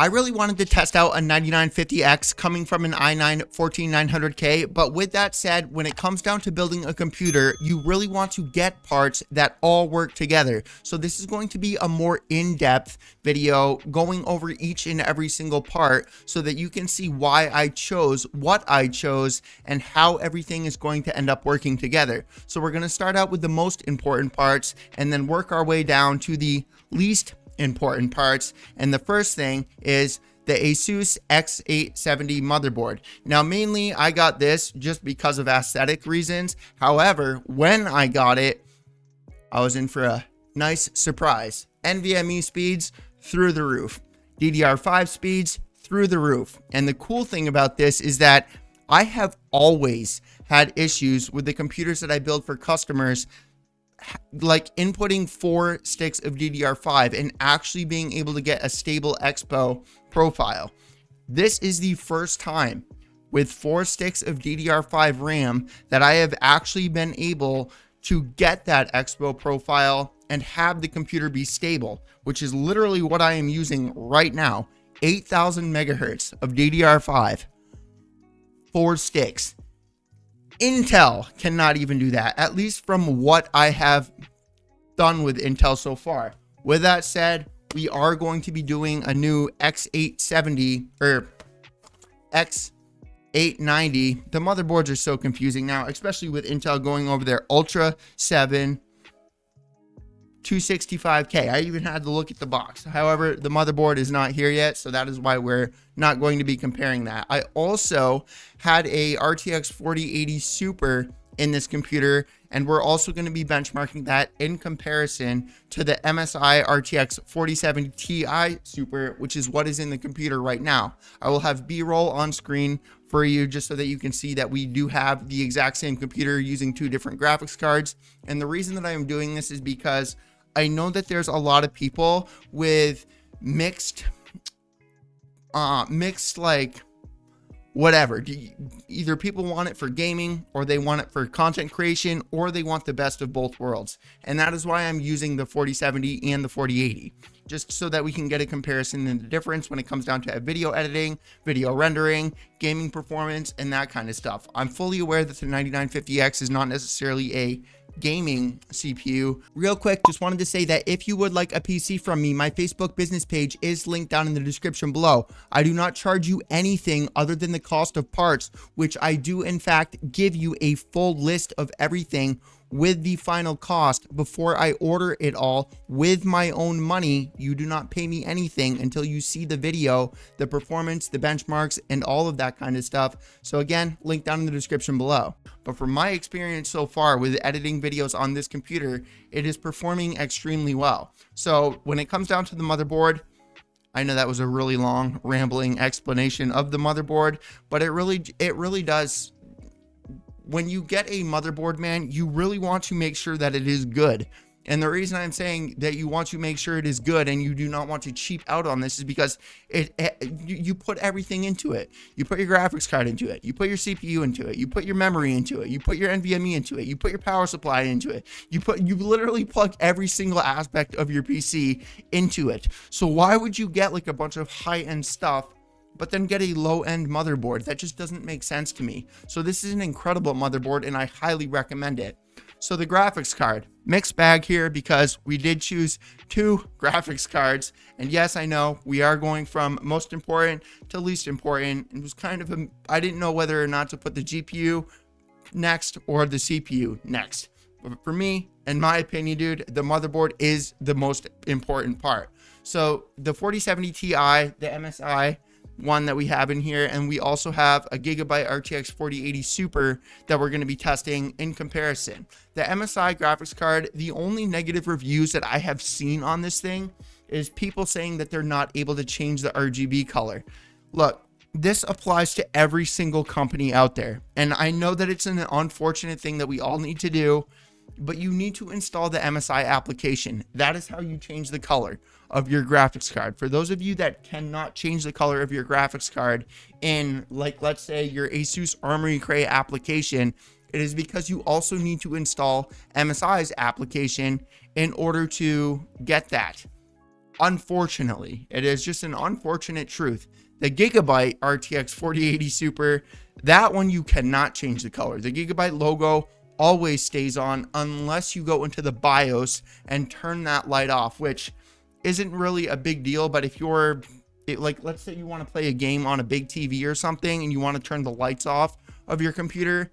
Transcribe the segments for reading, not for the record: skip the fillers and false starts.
I really wanted to test out a 9950X coming from an i9 14900K, but with that said, when it comes down to building a computer, you really want to get parts that all work together. So this is going to be a more in-depth video going over each and every single part so that you can see why I chose what I chose and how everything is going to end up working together. So we're going to start out with the most important parts and then work our way down to the least important parts. And the first thing is the Asus X870 motherboard. Now, mainly I got this just because of aesthetic reasons. However, when I got it, I was in for a nice surprise. NVMe speeds through the roof, DDR5 speeds through the roof. And the cool thing about this is that I have always had issues with the computers that I build for customers, like inputting 4 sticks of DDR5 and actually being able to get a stable expo profile. This is the first time with 4 sticks of DDR5 RAM that I have actually been able to get that expo profile and have the computer be stable, which is literally what I am using right now. 8,000 megahertz of DDR5, 4 sticks. Intel cannot even do that, at least from what I have done with Intel so far. With that said, we are going to be doing a new X870 or X890. The motherboards are so confusing now, especially with Intel going over their Ultra 7 265K. I even had to look at the box. However, the motherboard is not here yet, so that is why we're not going to be comparing that. I also had a RTX 4080 Super in this computer, and we're also going to be benchmarking that in comparison to the MSI RTX 4070 Ti Super, which is what is in the computer right now. I will have B-roll on screen for you just so that you can see that we do have the exact same computer using 2 different graphics cards. And the reason that I am doing this is because I know that there's a lot of people with mixed like whatever. Either people want it for gaming, or they want it for content creation, or they want the best of both worlds. And that is why I'm using the 4070 and the 4080, just so that we can get a comparison and the difference when it comes down to video editing, video rendering, gaming performance, and that kind of stuff. I'm fully aware that the 9950X is not necessarily a gaming CPU. Real quick, just wanted to say that if you would like a PC from me, my Facebook business page is linked down in the description below. I do not charge you anything other than the cost of parts, which I do in fact give you a full list of everything with the final cost before I order it all with my own money. You do not pay me anything until you see the video, the performance, the benchmarks, and all of that kind of stuff. So again, link down in the description below. But from my experience so far with editing videos on this computer, it is performing extremely well. So when it comes down to the motherboard, I know that was a really long, rambling explanation of the motherboard, but it really does. When you get a motherboard, man, you really want to make sure that it is good. And the reason I'm saying that you want to make sure it is good and you do not want to cheap out on this is because you put everything into it. You put your graphics card into it. You put your CPU into it. You put your memory into it. You put your NVMe into it. You put your power supply into it. You literally plug every single aspect of your PC into it. So why would you get like a bunch of high-end stuff but then get a low-end motherboard? That just doesn't make sense to me. So this is an incredible motherboard and I highly recommend it. So the graphics card, mixed bag here because we did choose 2 graphics cards. And yes, I know we are going from most important to least important. It was kind of I didn't know whether or not to put the GPU next or the CPU next. But for me, in my opinion, dude, the motherboard is the most important part. So the 4070 Ti, the MSI one that we have in here, and we also have a Gigabyte RTX 4080 Super that we're going to be testing in comparison. The MSI graphics card, the only negative reviews that I have seen on this thing is people saying that they're not able to change the RGB color. Look, this applies to every single company out there, and I know that it's an unfortunate thing that we all need to do, but you need to install the MSI application. That is how you change the color of your graphics card. For those of you that cannot change the color of your graphics card in, like, let's say your Asus Armory Cray application, it is because you also need to install MSI's application in order to get that. unfortunately, it is just an unfortunate truth. The Gigabyte RTX 4080 Super, that one you cannot change the color. The Gigabyte logo always stays on unless you go into the BIOS and turn that light off, which isn't really a big deal. But if you're like, let's say you want to play a game on a big TV or something and you want to turn the lights off of your computer,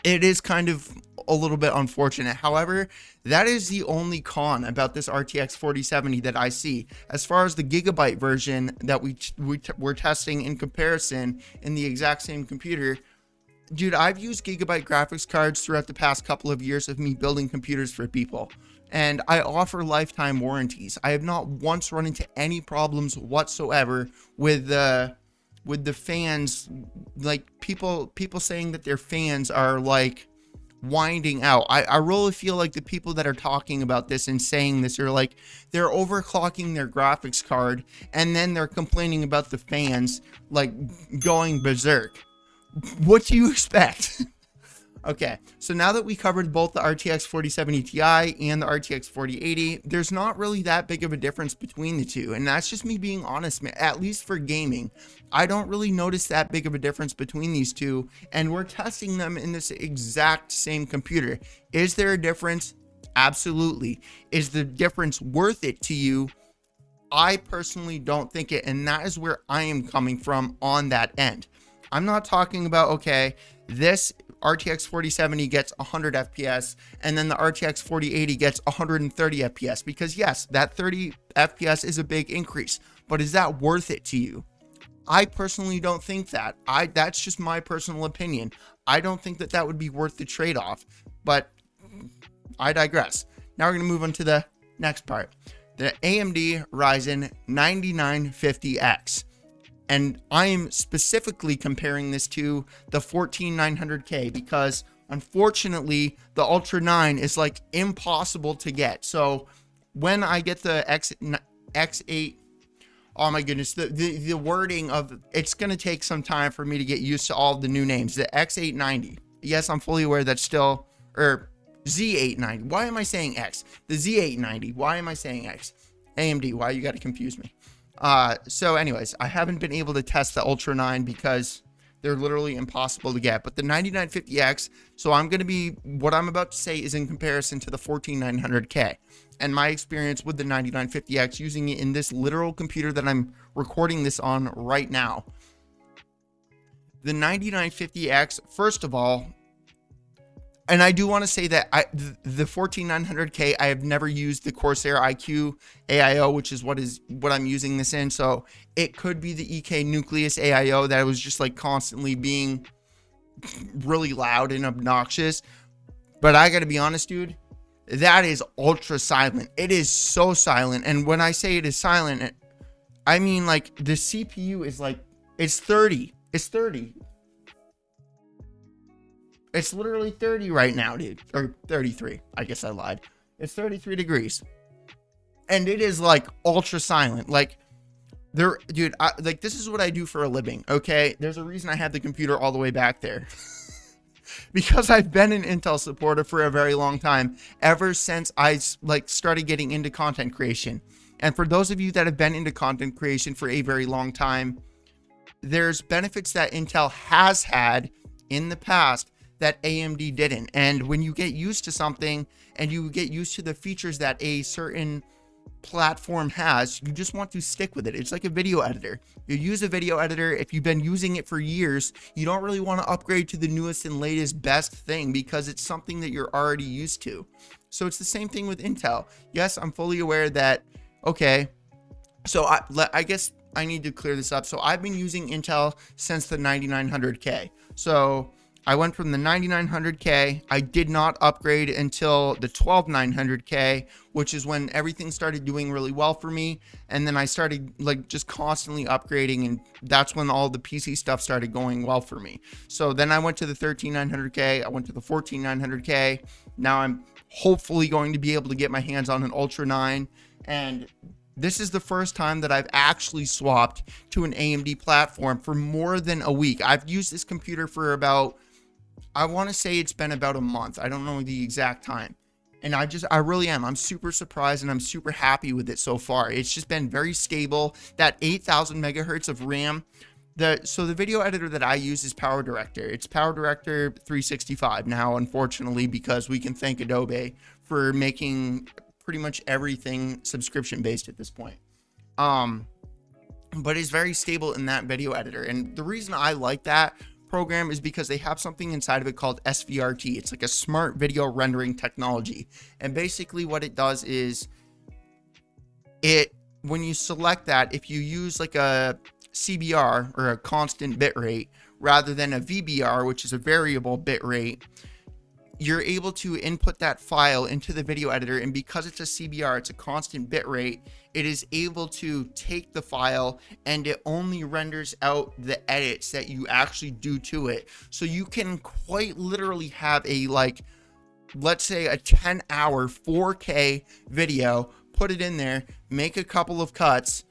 it is kind of a little bit unfortunate. However, that is the only con about this RTX 4070 that I see. As far as the Gigabyte version that we're testing in comparison in the exact same computer, dude, I've used Gigabyte graphics cards throughout the past couple of years of me building computers for people, and I offer lifetime warranties. I have not once run into any problems whatsoever with the fans, like people saying that their fans are like winding out. I really feel like the people that are talking about this and saying this are like, they're overclocking their graphics card and then they're complaining about the fans like going berserk. What do you expect? Okay, so now that we covered both the RTX 4070 Ti and the RTX 4080, there's not really that big of a difference between the two. And that's just me being honest, man. At least for gaming, I don't really notice that big of a difference between these two. And we're testing them in this exact same computer. Is there a difference? Absolutely. Is the difference worth it to you? I personally don't think it. And that is where I am coming from on that end. I'm not talking about, okay, this RTX 4070 gets 100 FPS and then the RTX 4080 gets 130 FPS, because yes, that 30 FPS is a big increase, but is that worth it to you? I personally don't think that. That's just my personal opinion. I don't think that that would be worth the trade-off, but I digress. Now we're going to move on to the next part. The AMD Ryzen 9950X. And I'm specifically comparing this to the 14900K because unfortunately the Ultra 9 is like impossible to get. So when I get the X8, oh my goodness, the wording of it's going to take some time for me to get used to all the new names. The X890. Yes, I'm fully aware that's still, or Z890. Why am I saying X? The Z890. Why am I saying X? AMD. Why you got to confuse me? So anyways, I haven't been able to test the Ultra 9 because they're literally impossible to get, but the 9950X, so I'm going to be, what I'm about to say is in comparison to the 14900K and my experience with the 9950X using it in this literal computer that I'm recording this on right now. The 9950X, first of all, and I do want to say that the 14900K, I have never used the Corsair iQ AIO, which is what I'm using this in. So it could be the EK Nucleus AIO that was just like constantly being really loud and obnoxious. But I got to be honest, dude, that is ultra silent. It is so silent. And when I say it is silent, I mean like the CPU is like, it's 30. It's 30. It's literally 30 right now, dude. Or 33. I guess I lied. It's 33 degrees. And it is like ultra silent. Like, dude, like this is what I do for a living, okay? There's a reason I have the computer all the way back there. Because I've been an Intel supporter for a very long time, ever since I like started getting into content creation. And for those of you that have been into content creation for a very long time, there's benefits that Intel has had in the past that AMD didn't. And when you get used to something and you get used to the features that a certain platform has, you just want to stick with it. It's like a video editor. You use a video editor, if you've been using it for years, you don't really want to upgrade to the newest and latest best thing because it's something that you're already used to. So it's the same thing with Intel. Yes, I'm fully aware that, okay, so I guess I need to clear this up. So I've been using Intel since the 9900K. So I went from the 9900K. I did not upgrade until the 12900K, which is when everything started doing really well for me. And then I started like just constantly upgrading, and that's when all the PC stuff started going well for me. So then I went to the 13900K. I went to the 14900K. Now I'm hopefully going to be able to get my hands on an Ultra 9. And this is the first time that I've actually swapped to an AMD platform for more than a week. I've used this computer for about, I want to say it's been about a month. I don't know the exact time. And I really am. I'm super surprised and I'm super happy with it so far. It's just been very stable. That 8,000 megahertz of RAM. So the video editor that I use is PowerDirector. It's PowerDirector 365 now, unfortunately, because we can thank Adobe for making pretty much everything subscription based at this point. But it's very stable in that video editor. And the reason I like that program is because they have something inside of it called SVRT. It's like a smart video rendering technology. And basically what it does is when you select that, if you use like a CBR or a constant bit rate rather than a VBR, which is a variable bit rate, you're able to input that file into the video editor. And because it's a CBR, it's a constant bit rate, it is able to take the file and it only renders out the edits that you actually do to it. So you can quite literally have a, like, let's say a 10-hour 4K video, put it in there, make a couple of cuts,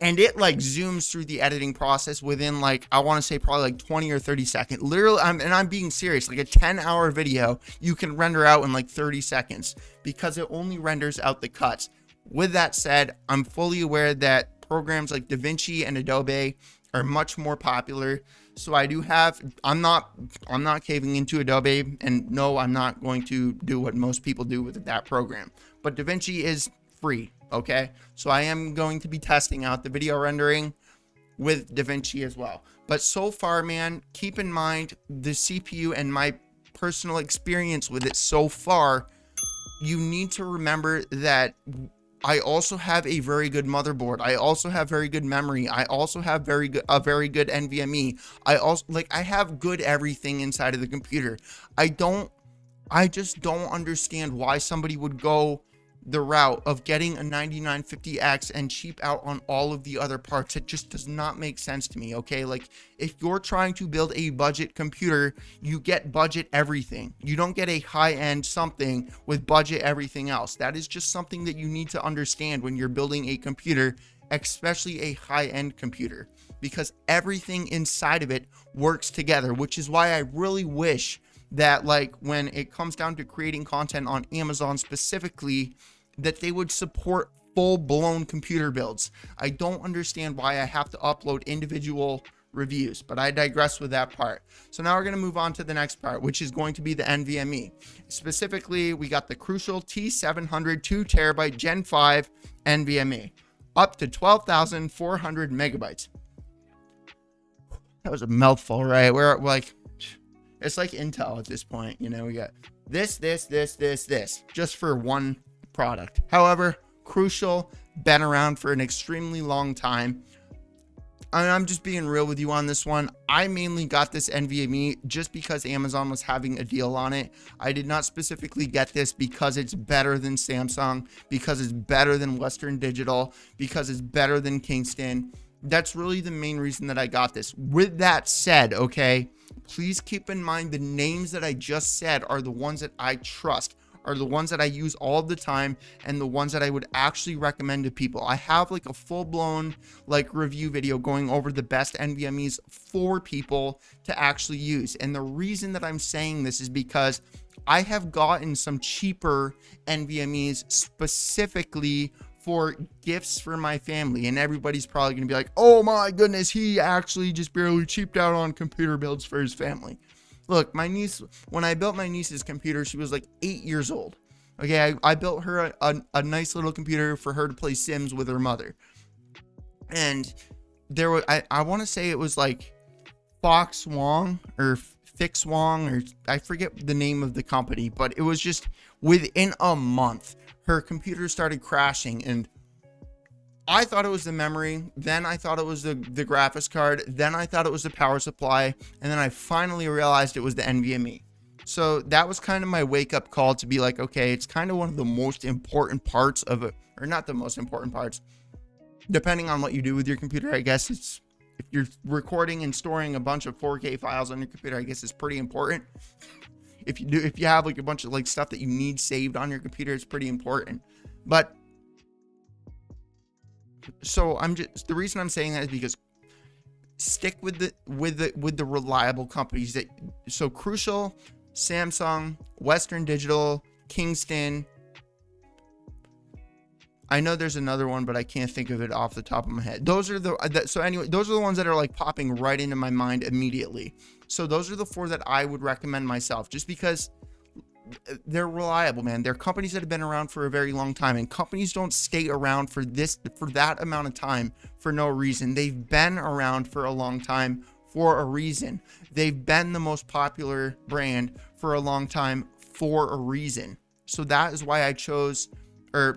and it like zooms through the editing process within, like, I want to say probably like 20 or 30 seconds. Literally, I'm being serious. Like a 10-hour video, you can render out in like 30 seconds because it only renders out the cuts. With that said, I'm fully aware that programs like DaVinci and Adobe are much more popular. So I do have, I'm not caving into Adobe, and no, I'm not going to do what most people do with that program. But DaVinci is free. Okay, so I am going to be testing out the video rendering with DaVinci as well. But so far, man, keep in mind the CPU and my personal experience with it so far. You need to remember that I also have a very good motherboard. I also have very good memory. I also have a very good NVMe. I have good everything inside of the computer. I just don't understand why somebody would go the route of getting a 9950X and cheap out on all of the other parts. It just does not make sense to me. Okay, like if you're trying to build a budget computer, you get budget everything. You don't get a high-end something with budget everything else. That is just something that you need to understand when you're building a computer, especially a high-end computer, because everything inside of it works together, which is why I really wish that, like, when it comes down to creating content on Amazon specifically, that they would support full-blown computer builds. I don't understand why I have to upload individual reviews, but I digress with that part. So now we're going to move on to the next part, which is going to be the NVMe. Specifically, we got the Crucial T700 2TB Gen 5 NVMe, up to 12,400 megabytes. That was a mouthful, right? We're like, it's like Intel at this point. You know, we got this, just for one product. However, Crucial, been around for an extremely long time. I'm just being real with you on this one. I mainly got this NVMe just because Amazon was having a deal on it. I did not specifically get this because it's better than Samsung, because it's better than Western Digital, because it's better than Kingston. That's really the main reason that I got this. With that said, okay, please keep in mind the names that I just said are the ones that I trust, are the ones that I use all the time, and the ones that I would actually recommend to people. I have like a full-blown like review video going over the best NVMEs for people to actually use. And the reason that I'm saying this is because I have gotten some cheaper NVMEs specifically for gifts for my family, and everybody's probably going to be like, oh my goodness, he actually just barely cheaped out on computer builds for his family. Look, my niece, when I built my niece's computer, she was like 8 years old. Okay, I built her a nice little computer for her to play Sims with her mother. And there was, I want to say it was like Fox Wong or Fix Wong, or I forget the name of the company, but it was just within a month, her computer started crashing, and I thought it was the memory, then I thought it was the graphics card, then I thought it was the power supply, and then I finally realized it was the NVMe. So that was kind of my wake-up call to be like, okay, it's kind of one of the most important parts of it, or not the most important parts, depending on what you do with your computer. I guess it's, if you're recording and storing a bunch of 4K files on your computer, I guess it's pretty important. If you have like a bunch of like stuff that you need saved on your computer, it's pretty important. But so the reason I'm saying that is because stick with the reliable companies so Crucial, Samsung, Western Digital, Kingston, I know there's another one, but I can't think of it off the top of my head. Those are so anyway, those are the ones that are like popping right into my mind immediately. So those are the 4 that I would recommend myself, just because they're reliable, man. They're companies that have been around for a very long time, and companies don't stay around for that amount of time for no reason. They've been around for a long time for a reason. They've been the most popular brand for a long time for a reason. So that is why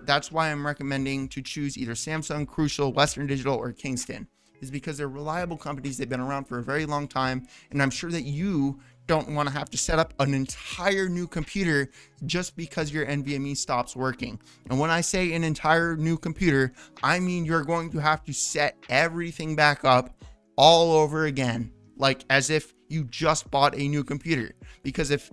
that's why I'm recommending to choose either Samsung, Crucial, Western Digital, or Kingston, is because they're reliable companies. They've been around for a very long time, and I'm sure that you don't want to have to set up an entire new computer just because your NVMe stops working. And when I say an entire new computer, I mean you're going to have to set everything back up all over again, like as if you just bought a new computer. Because if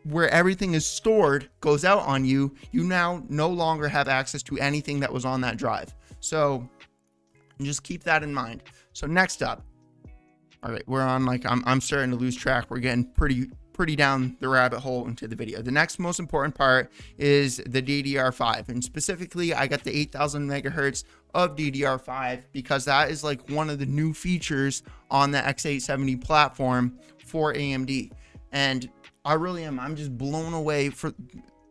where everything is stored goes out on you, you now no longer have access to anything that was on that drive. So just keep that in mind. So next up, all right, we're on, like, I'm starting to lose track. We're getting pretty down the rabbit hole into the video. The next most important part is the DDR5, and specifically I got the 8000 megahertz of DDR5 because that is like one of the new features on the X870 platform for AMD. And I really am, I'm just blown away.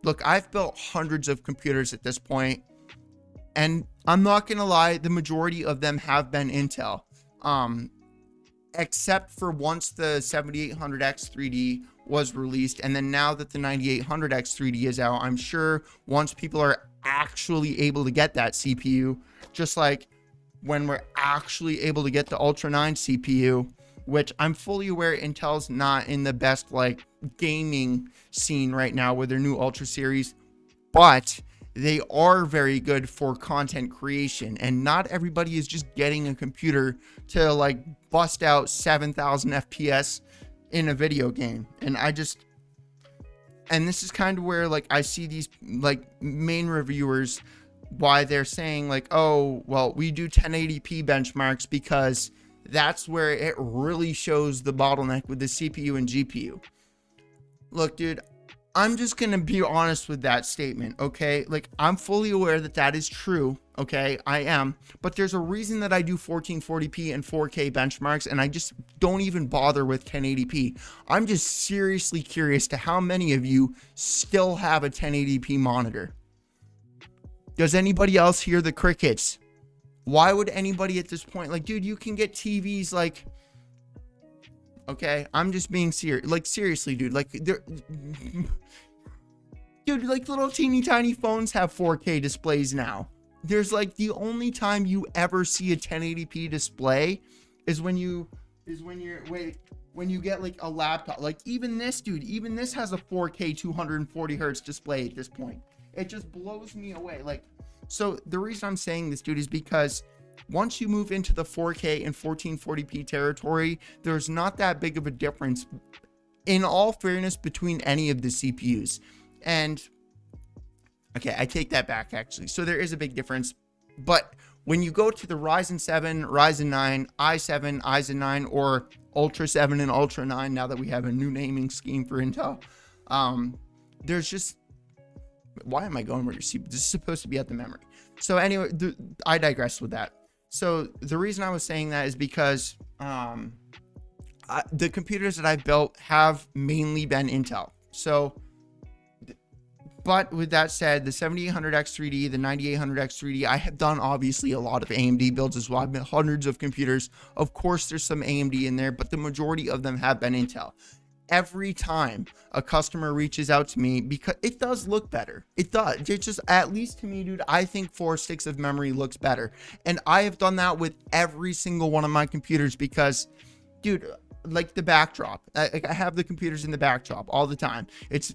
Look, I've built hundreds of computers at this point, and I'm not gonna lie, the majority of them have been Intel. Except for once the 7800X 3D was released, and then now that the 9800X 3D is out, I'm sure once people are actually able to get that CPU, just like when we're actually able to get the Ultra 9 CPU, which I'm fully aware Intel's not in the best like gaming scene right now with their new Ultra series, but they are very good for content creation, and not everybody is just getting a computer to like bust out 7,000 FPS in a video game. And this is kind of where like I see these like main reviewers, why they're saying like, oh, well, we do 1080p benchmarks because that's where it really shows the bottleneck with the CPU and GPU. Look, dude, I'm just going to be honest with that statement, okay? Like, I'm fully aware that that is true, okay? I am. But there's a reason that I do 1440p and 4K benchmarks, and I just don't even bother with 1080p. I'm just seriously curious to how many of you still have a 1080p monitor. Does anybody else hear the crickets? Why would anybody at this point, like, dude, you can get TVs like... Okay, I'm just being serious. Like, seriously, dude. Like, dude, like, little teeny tiny phones have 4K displays now. There's like the only time you ever see a 1080p display is when you get like a laptop. Like, even this, dude, even this has a 4K 240 hertz display at this point. It just blows me away. Like, so the reason I'm saying this, dude, is because once you move into the 4K and 1440p territory, there's not that big of a difference, in all fairness, between any of the CPUs. And okay, I take that back, actually. So there is a big difference. But when you go to the Ryzen 7, Ryzen 9, i7, Ryzen 9, or Ultra 7 and Ultra 9, now that we have a new naming scheme for Intel, there's just... Why am I going where your CPU? This is supposed to be at the memory. So anyway, I digress with that. So the reason I was saying that is because the computers that I've built have mainly been Intel. So, but with that said, the 7800X 3D, the 9800X 3D, I have done obviously a lot of AMD builds as well. I've built hundreds of computers. Of course, there's some AMD in there, but the majority of them have been Intel. Every time a customer reaches out to me, because it does look better. It does. It's just, at least to me, dude, I think 4 sticks of memory looks better. And I have done that with every single one of my computers because, dude, like the backdrop, I have the computers in the backdrop all the time.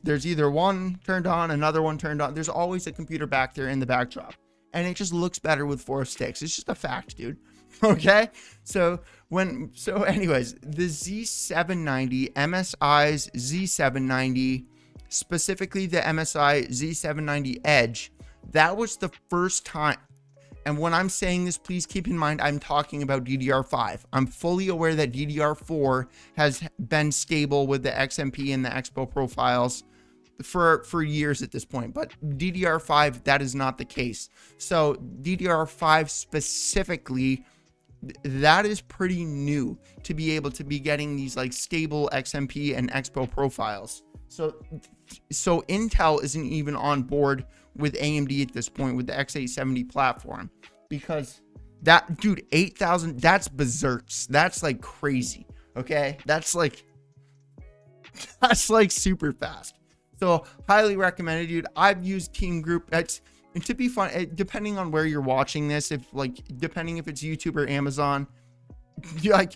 There's either one turned on, another one turned on. There's always a computer back there in the backdrop. And it just looks better with 4 sticks. It's just a fact, dude. Okay, so anyways, the Z790, MSI's Z790, specifically the MSI Z790 Edge, that was the first time. And when I'm saying this, please keep in mind, I'm talking about DDR5. I'm fully aware that DDR4 has been stable with the XMP and the Expo profiles, for years at this point, but DDR5, that is not the case. So DDR5 specifically, that is pretty new to be able to be getting these like stable XMP and Expo profiles. So Intel isn't even on board with AMD at this point with the X870 platform, because that, dude, 8,000, that's berserks. That's like crazy. Okay, that's like super fast. So highly recommended, dude. I've used Team Group. That's, and to be fun, depending on where you're watching this, depending if it's YouTube or Amazon, like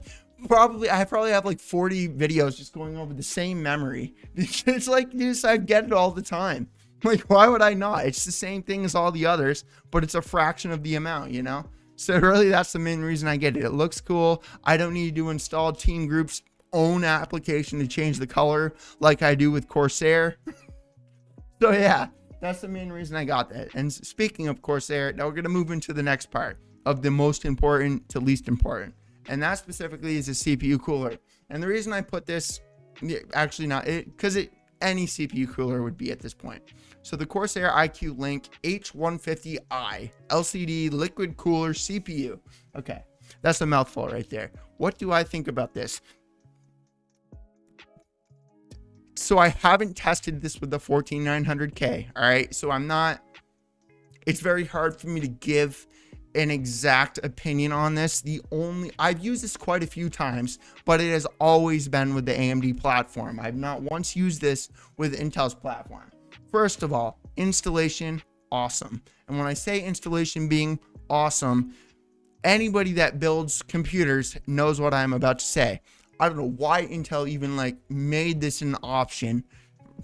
I probably have like 40 videos just going over the same memory. It's like, dude, I get it all the time. Like, why would I not? It's the same thing as all the others, but it's a fraction of the amount, you know? So really, that's the main reason I get it. It looks cool. I don't need to install Team Group's own application to change the color like I do with Corsair. So yeah, that's the main reason I got that. And speaking of Corsair, now we're going to move into the next part of the most important to least important. And that specifically is a CPU cooler. And the reason I put this, actually not it, because any CPU cooler would be at this point. So the Corsair iQ Link H150i LCD liquid cooler CPU. Okay, that's a mouthful right there. What do I think about this? So I haven't tested this with the 14900K. All right, so it's very hard for me to give an exact opinion on this. I've used this quite a few times, but it has always been with the AMD platform. I've not once used this with Intel's platform. First of all, installation, awesome. And when I say installation being awesome, anybody that builds computers knows what I'm about to say. I don't know why Intel even like made this an option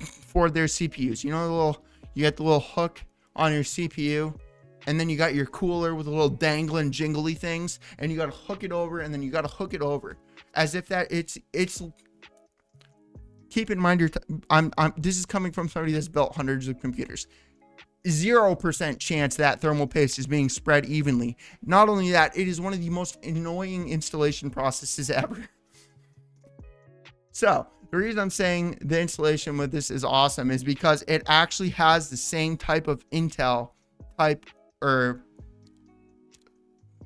for their CPUs. You know, you get the little hook on your CPU, and then you got your cooler with the little dangling jingly things, and you got to hook it over, and then you got to hook it over, as if that it's. Keep in mind, this is coming from somebody that's built hundreds of computers. 0% chance that thermal paste is being spread evenly. Not only that, it is one of the most annoying installation processes ever. So the reason I'm saying the installation with this is awesome is because it actually has the same type of Intel type or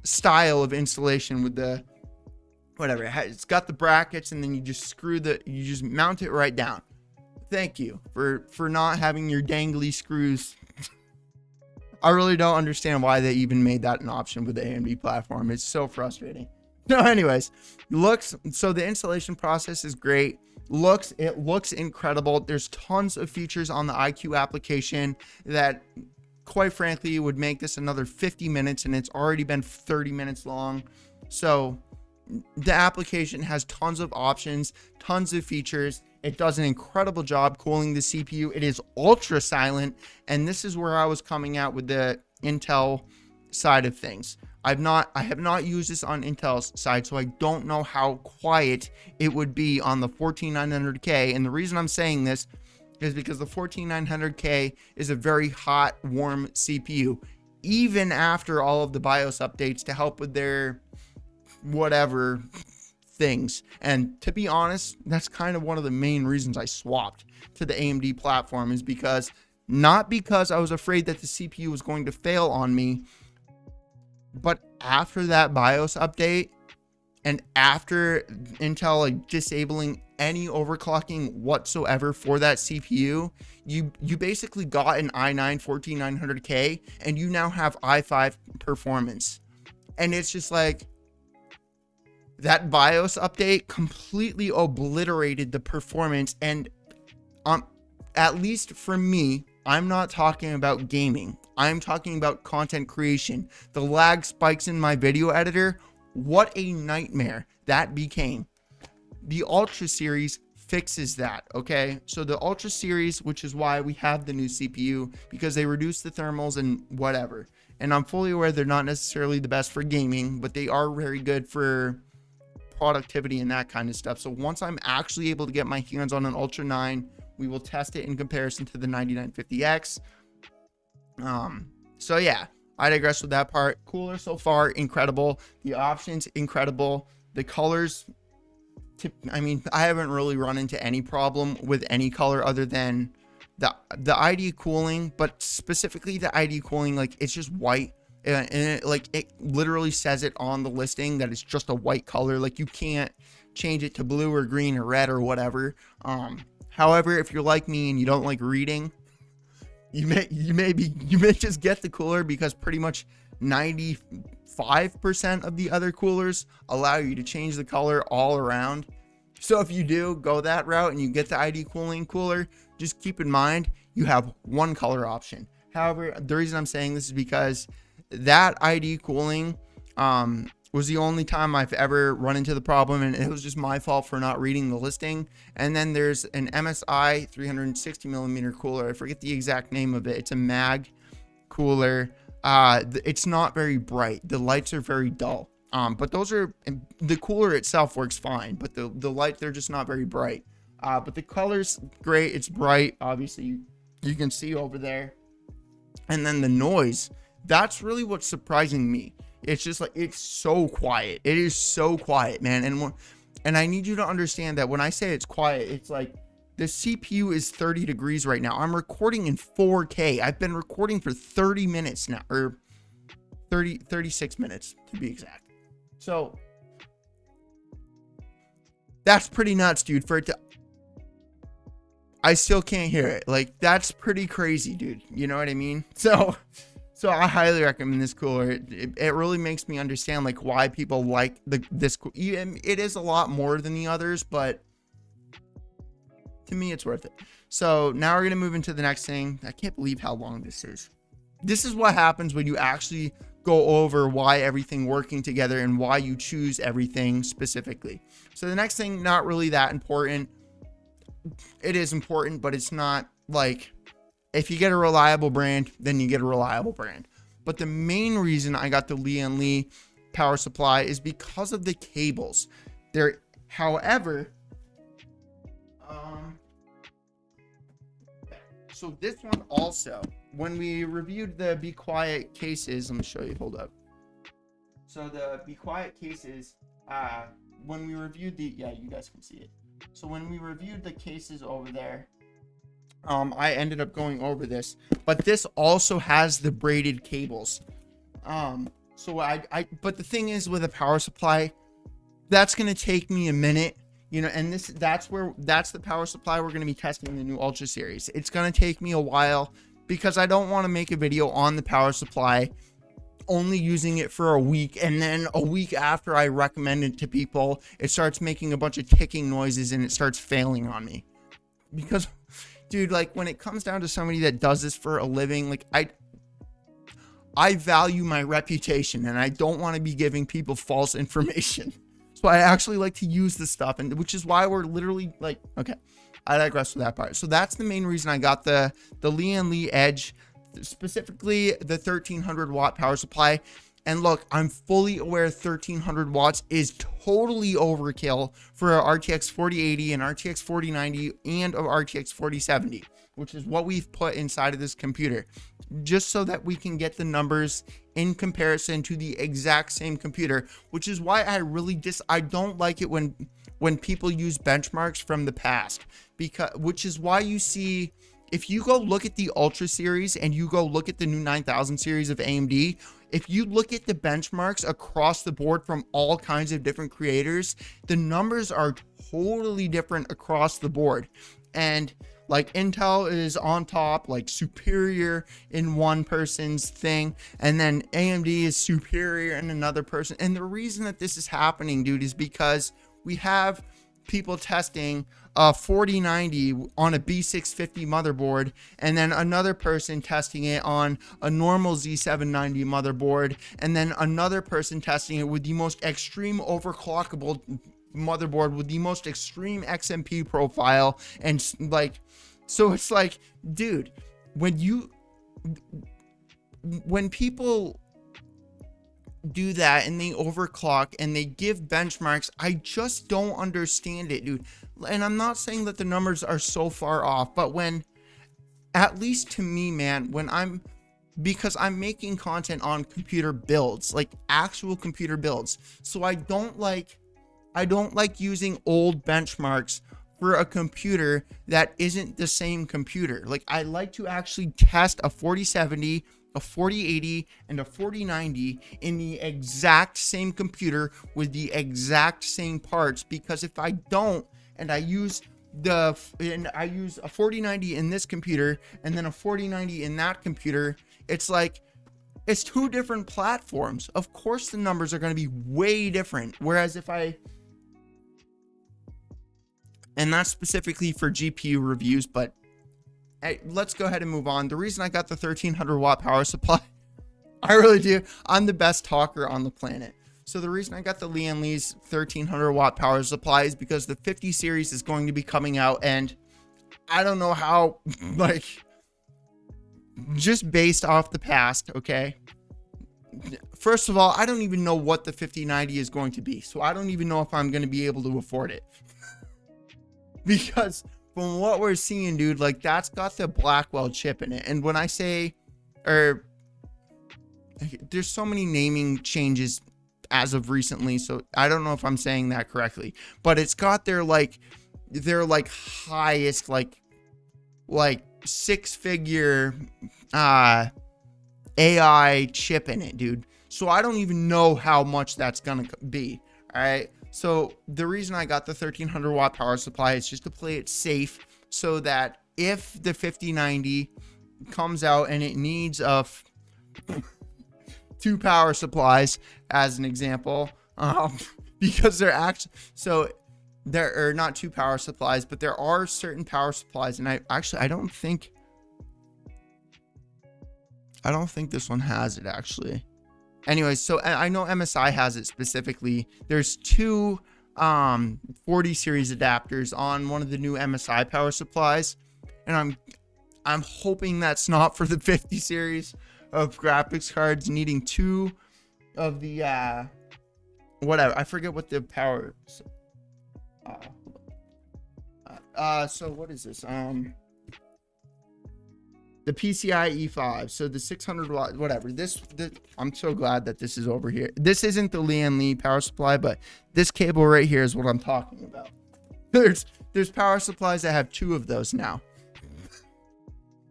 style of installation with the whatever. It's got the brackets, and then you just you just mount it right down. Thank you for not having your dangly screws. I really don't understand why they even made that an option with the AMD platform. It's so frustrating. No, anyways, so the installation process is great. It looks incredible. There's tons of features on the iQ application that, quite frankly, would make this another 50 minutes, and it's already been 30 minutes long. So the application has tons of options, tons of features. It does an incredible job cooling the CPU. It is ultra silent, and this is where I was coming out with the Intel side of things. I have not used this on Intel's side, so I don't know how quiet it would be on the 14900K. And the reason I'm saying this is because the 14900K is a very hot, warm CPU, even after all of the BIOS updates to help with their whatever things. And to be honest, that's kind of one of the main reasons I swapped to the AMD platform, is because not because I was afraid that the CPU was going to fail on me, but after that BIOS update and after Intel like disabling any overclocking whatsoever for that CPU, you basically got an i9 14900K, and you now have i5 performance. And it's just like, that BIOS update completely obliterated the performance. And at least for me, I'm not talking about gaming. I'm talking about content creation. The lag spikes in my video editor, what a nightmare that became. The Ultra series fixes that, okay? So the Ultra series, which is why we have the new CPU, because they reduce the thermals and whatever. And I'm fully aware they're not necessarily the best for gaming, but they are very good for productivity and that kind of stuff. So once I'm actually able to get my hands on an Ultra 9, we will test it in comparison to the 9950X. So yeah, I digress with that part. Cooler so far, incredible. The options, incredible. The colors, I mean, I haven't really run into any problem with any color other than the ID cooling, but specifically the ID cooling, like it's just white. And it literally says it on the listing that it's just a white color. Like you can't change it to blue or green or red or whatever. However, if you're like me and you don't like reading, you may just get the cooler, because pretty much 95% of the other coolers allow you to change the color all around. So if you do go that route and you get the ID cooling cooler, just keep in mind you have one color option. However, the reason I'm saying this is because that ID cooling was the only time I've ever run into the problem, and it was just my fault for not reading the listing. And then there's an MSI 360 millimeter cooler. I forget the exact name of it. It's a mag cooler. It's not very bright. The lights are very dull. But those are, the cooler itself works fine, but the light, they're just not very bright. But the color's great. It's bright. Obviously you can see over there. And then the noise, that's really what's surprising me. It's just like, it's so quiet. It is so quiet, man. And I need you to understand that when I say it's quiet, it's like the CPU is 30 degrees right now. I'm recording in 4K. I've been recording for 30 minutes now, or 36 minutes to be exact. So that's pretty nuts, dude. For it to, I still can't hear it. Like, that's pretty crazy, dude. You know what I mean? So I highly recommend this cooler. It really makes me understand like why people like this. It is a lot more than the others, but to me, it's worth it. So now we're gonna move into the next thing. I can't believe how long this is. This is what happens when you actually go over why everything working together and why you choose everything specifically. So the next thing, not really that important. It is important, but it's not like, if you get a reliable brand, then you get a reliable brand. But the main reason I got the Lee & Lee power supply is because of the cables. However, so this one also, when we reviewed the Be Quiet cases, let me show you, hold up. So the Be Quiet cases, when we reviewed yeah, you guys can see it. So when we reviewed the cases over there, I ended up going over this, but this also has the braided cables. But the thing is, with a power supply, that's going to take me a minute, you know, and that's the power supply we're going to be testing in the new Ultra series. It's going to take me a while because I don't want to make a video on the power supply only using it for a week, and then a week after I recommend it to people, it starts making a bunch of ticking noises and it starts failing on me. Because, dude, like, when it comes down to somebody that does this for a living, like, I value my reputation, and I don't want to be giving people false information. So I actually like to use this stuff, and which is why we're literally like, okay, I digress with that part. So that's the main reason I got the Lee & Lee Edge, specifically the 1300 watt power supply. And look, I'm fully aware 1300 watts is totally overkill for a RTX 4080 and RTX 4090 and a RTX 4070, which is what we've put inside of this computer, just so that we can get the numbers in comparison to the exact same computer, which is why I really I don't like it when people use benchmarks from the past, which is why you see, if you go look at the Ultra series and you go look at the new 9000 series of AMD, if you look at the benchmarks across the board from all kinds of different creators, the numbers are totally different across the board. And like, Intel is on top, like superior in one person's thing, and then AMD is superior in another person. And the reason that this is happening, dude, is because we have people testing a 4090 on a B650 motherboard, and then another person testing it on a normal Z790 motherboard, and then another person testing it with the most extreme overclockable motherboard with the most extreme XMP profile. And like, so it's like, dude, when people do that and they overclock and they give benchmarks, I just don't understand it, dude. And I'm not saying that the numbers are so far off, but when, at least to me, man, because I'm making content on computer builds, like actual computer builds, so I don't like using old benchmarks for a computer that isn't the same computer. Like, I like to actually test a 4070, a 4080, and a 4090 in the exact same computer with the exact same parts, because if I don't, and I use a 4090 in this computer and then a 4090 in that computer, it's like, it's two different platforms. Of course the numbers are going to be way different. Whereas and that's specifically for GPU reviews, but hey, let's go ahead and move on. The reason I got the 1300 watt power supply, I really do, I'm the best talker on the planet. So the reason I got the Lian Li's 1300 watt power supply is because the 50 series is going to be coming out, and I don't know how, like, just based off the past, okay? First of all, I don't even know what the 5090 is going to be, so I don't even know if I'm going to be able to afford it. Because from what we're seeing, dude, like, that's got the Blackwell chip in it. And when I say, there's so many naming changes as of recently, so I don't know if I'm saying that correctly, but it's got their highest, like 6-figure AI chip in it, dude. So I don't even know how much that's gonna be. All right, so the reason I got the 1300 watt power supply is just to play it safe, so that if the 5090 comes out and it needs two power supplies, as an example, because they're actually, so there are not two power supplies, but there are certain power supplies, and I don't think this one has it, actually. Anyways, so I know MSI has it specifically. There's two 40 series adapters on one of the new MSI power supplies, and I'm hoping that's not for the 50 series of graphics cards needing two of the whatever, I forget what the power, so what is this, the PCI E5, so the 600 watt, whatever, this I'm so glad that this is over here. This isn't the Lian Li power supply, but this cable right here is what I'm talking about. There's power supplies that have two of those now.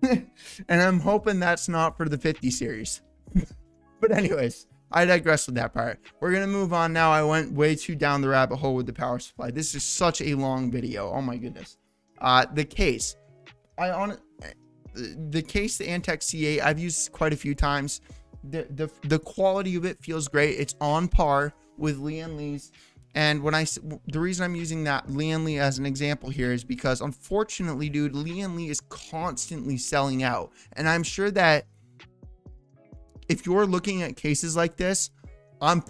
And I'm hoping that's not for the 50 series. But anyways, I digress with that part. We're going to move on now. I went way too down the rabbit hole with the power supply. This is such a long video. Oh my goodness. The case. The case, the Antec C8, I've used quite a few times. The quality of it feels great. It's on par with Lian Li's. And the reason I'm using that Lian Li as an example here is because, unfortunately, dude, Lian Li is constantly selling out. And I'm sure that if you're looking at cases like this, I'm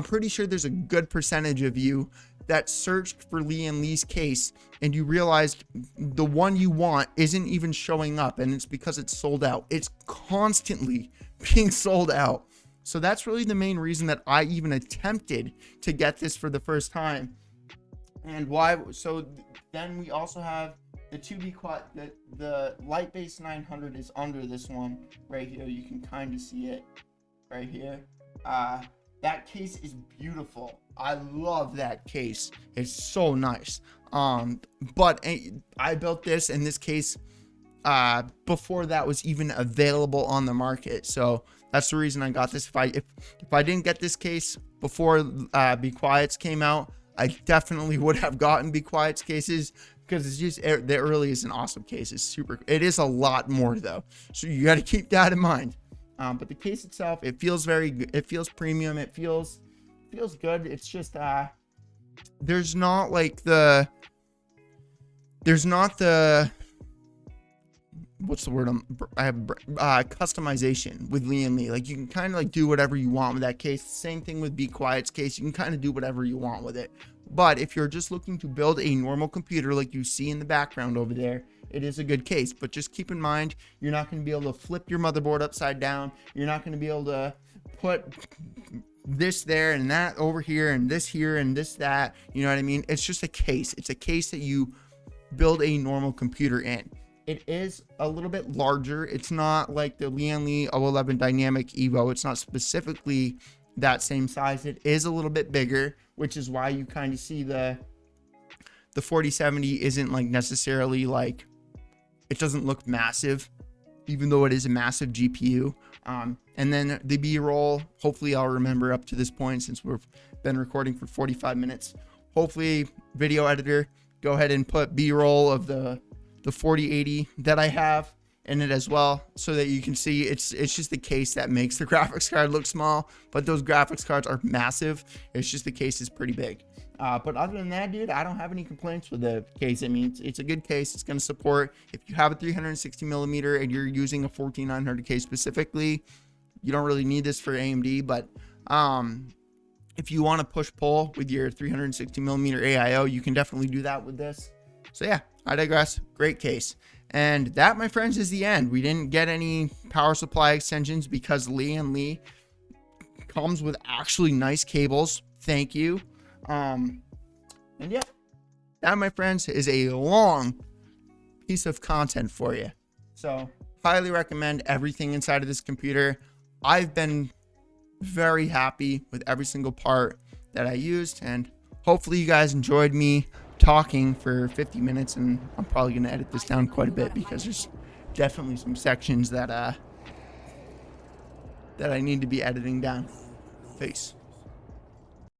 pretty sure there's a good percentage of you that searched for Lian Li's case and you realized the one you want isn't even showing up, and it's because it's sold out. It's constantly being sold out. So that's really the main reason that I even attempted to get this for the first time. And why? So then we also have the 2B quad, the light base 900 is under this one right here. You can kind of see it right here. That case is beautiful. I love that case. It's so nice. But I built this in this case before that was even available on the market. So that's the reason I got this. If I didn't get this case before Be Quiet's came out, I definitely would have gotten Be Quiet's cases, because it's just, the early is an awesome case. It's super. It is a lot more though, so you got to keep that in mind. But the case itself, it feels very good. It feels premium. It feels good. It's just there's not the what's the word? I have customization with Lian Li. Like, you can kind of like do whatever you want with that case. Same thing with Be Quiet's case. You can kind of do whatever you want with it. But if you're just looking to build a normal computer like you see in the background over there, it is a good case. But just keep in mind, you're not going to be able to flip your motherboard upside down. You're not going to be able to put this there and that over here and this here and this that. You know what I mean? It's just a case. It's a case that you build a normal computer in. It is a little bit larger. It's not like the Lian Li 011 Dynamic Evo. It's not specifically that same size. It is a little bit bigger, which is why you kind of see the the 4070 isn't like necessarily like, it doesn't look massive, even though it is a massive GPU. And then the B-roll, hopefully I'll remember up to this point since we've been recording for 45 minutes. Hopefully, video editor, go ahead and put B-roll of the 4080 that I have in it as well, so that you can see it's just the case that makes the graphics card look small, but those graphics cards are massive. It's just the case is pretty big. But other than that, dude, I don't have any complaints with the case. I mean, it's a good case. It's going to support, if you have a 360 millimeter and you're using a 14900 case specifically, you don't really need this for AMD. But if you want to push pull with your 360 millimeter AIO, you can definitely do that with this. So yeah, I digress. Great case. And that, my friends, is the end. We didn't get any power supply extensions because Lee comes with actually nice cables. Thank you. And yeah, that, my friends, is a long piece of content for you. So highly recommend everything inside of this computer. I've been very happy with every single part that I used, and hopefully you guys enjoyed me talking for 50 minutes. And I'm probably going to edit this down quite a bit because there's definitely some sections that I need to be editing down. Peace.